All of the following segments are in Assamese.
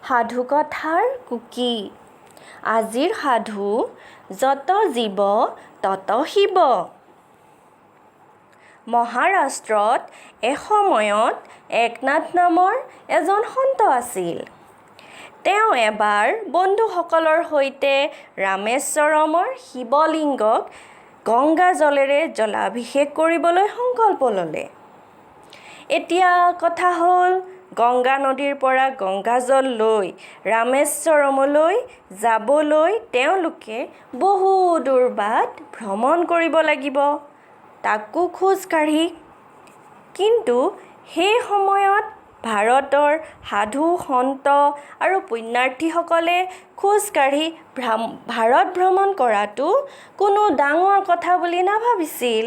সাধুকথাৰ কুকি। আজিৰ সাধু যত জীৱ তত শিৱ। মহাৰাষ্ট্ৰত এসময়ত একনাথ নামৰ এজন সন্ত আছিল। তেওঁ এবাৰ বন্ধুসকলৰ সৈতে ৰামেশ্বৰমৰ শিৱলিংগক গংগা জলেৰে জলাভিষেক কৰিবলৈ সংকল্প ল'লে। এতিয়া কথা হ'ল, গংগা নদীৰ পৰা গংগাজল লৈ ৰামেশ্বৰমলৈ যাবলৈ তেওঁলোকে বহু দূৰ বাট ভ্ৰমণ কৰিব লাগিব, তাকো খোজ কাঢ়ি। কিন্তু সেই সময়ত ভাৰতৰ সাধু সন্ত আৰু পুণ্যাৰ্থীসকলে খোজ কাঢ়ি ভাৰত ভ্ৰমণ কৰাটো কোনো ডাঙৰ কথা বুলি নাভাবিছিল।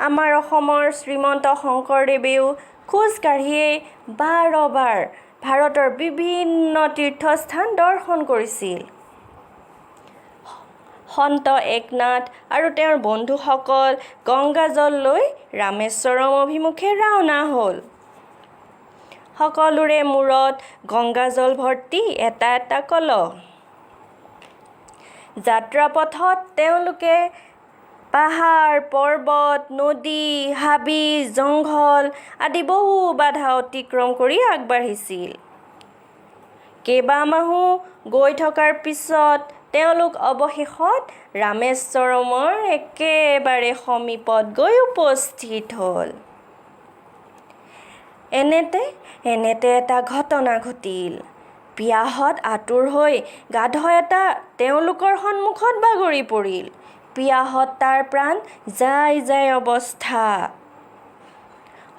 আমাৰ অসমৰ শ্ৰীমন্ত শংকৰদেৱেও খোজ কাঢ়িয়েই 12 বাৰ ভাৰতৰ বিভিন্ন তীৰ্থস্থান দৰ্শন কৰিছিল। সন্ত একনাথ আৰু তেওঁৰ বন্ধুসকল গংগাজল লৈ ৰামেশ্বৰম অভিমুখে ৰাওনা হ'ল। সকলোৰে মূৰত গংগাজল ভৰ্তি এটা এটা কলহ। যাত্ৰাপথত তেওঁলোকে পাহাৰ, পৰ্বত, নদী, হাবি, জংঘল আদি বহু বাধা অতিক্ৰম কৰি আগবাঢ়িছিল। কেইবামাহো গৈ থকাৰ পিছত তেওঁলোক অৱশেষত ৰামেশ্বৰমৰ একেবাৰে সমীপত গৈ উপস্থিত হ'ল। এনেতে এটা ঘটনা ঘটিল। পিয়াহত আতুৰ হৈ গাধ এটা তেওঁলোকৰ সন্মুখত বাগৰি পৰিল। পিয়াহত তাৰ প্ৰাণ যায় অৱস্থা।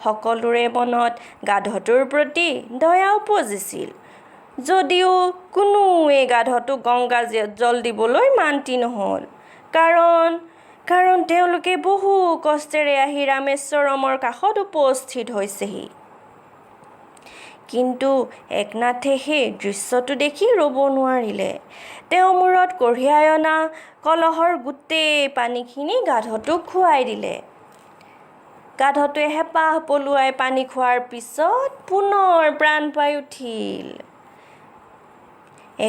সকলোৰে মনত গাধটোৰ প্ৰতি দয়া উপজিছিল, যদিও কোনোৱে গাধটোক গংগা জল দিবলৈ মান্তি নহ'ল। কাৰণ তেওঁলোকে বহু কষ্টেৰে আহি ৰামেশ্বৰমৰ কাষত উপস্থিত হৈছেহি। কিন্তু একনাথে সেই দৃশ্যটো দেখি ৰ'ব নোৱাৰিলে। তেওঁ মূৰত কঢ়িয়াই অনা কলহৰ গোটেই পানীখিনি গাধটোক খুৱাই দিলে। গাধটোৱে হেঁপাহ পলুৱাই পানী খোৱাৰ পিছত পুনৰ প্ৰাণ পাই উঠিল।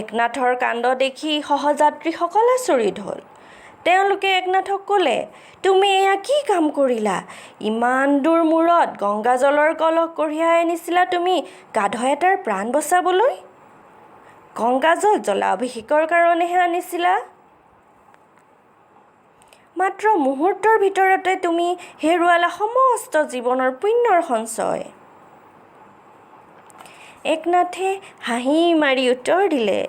একনাথৰ কাণ্ড দেখি সহযাত্ৰীসকল আচৰিত হ'ল। তেওঁলোকে একনাথক ক'লে, তুমি এয়া কি কাম কৰিলা? ইমান দূৰ মূৰত গংগাজলৰ কলহ কঢ়িয়াই আনিছিলা তুমি গাধ এটাৰ প্ৰাণ বচাবলৈ? গংগাজল জলাভিষেকৰ কাৰণেহে আনিছিলা? মাত্ৰ মুহূৰ্তৰ ভিতৰতে তুমি হেৰুৱালা সমস্ত জীৱনৰ পুণ্যৰ সঞ্চয়। একনাথে হাঁহি মাৰি উত্তৰ দিলে,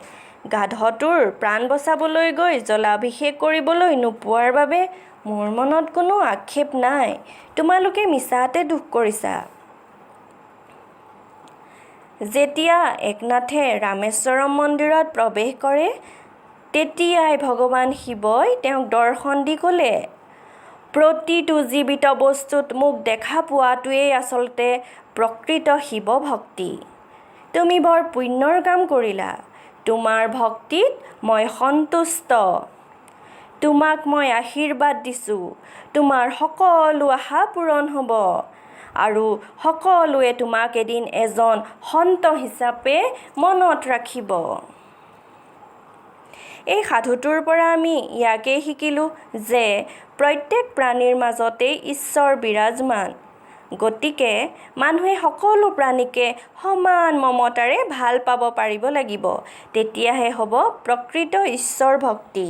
গাধটোৰ প্ৰাণ বচাবলৈ গৈ জলাভিষেক কৰিবলৈ নোপোৱাৰ বাবে মোৰ মনত কোনো আক্ষেপ নাই। তোমালোকে মিছাতে দুখ কৰিছা। যেতিয়া একনাথে ৰামেশ্বৰম মন্দিৰত প্ৰৱেশ কৰে, তেতিয়াই ভগৱান শিৱই তেওঁক দৰ্শন দি ক'লে, প্ৰতিটো জীৱিত বস্তুত মোক দেখা পোৱাটোৱেই আচলতে প্ৰকৃত শিৱ ভক্তি। তুমি বৰ পুণ্যৰ কাম কৰিলা। তোমাৰ ভক্তিত মই সন্তুষ্ট। তোমাক মই আশীৰ্বাদ দিছোঁ, তোমাৰ সকলো আশা পূৰণ হ'ব আৰু সকলোৱে তোমাক এদিন এজন সন্ত হিচাপে মনত ৰাখিব। এই সাধুটোৰ পৰা আমি ইয়াকেই শিকিলোঁ যে প্ৰত্যেক প্ৰাণীৰ মাজতেই ঈশ্বৰ বিৰাজমান। গতিকে মানুহে সকলো প্ৰাণীকে সমান মমতাৰে ভাল পাব পাৰিব লাগিব। তেতিয়াহে হ'ব প্ৰকৃত ঈশ্বৰ ভক্তি।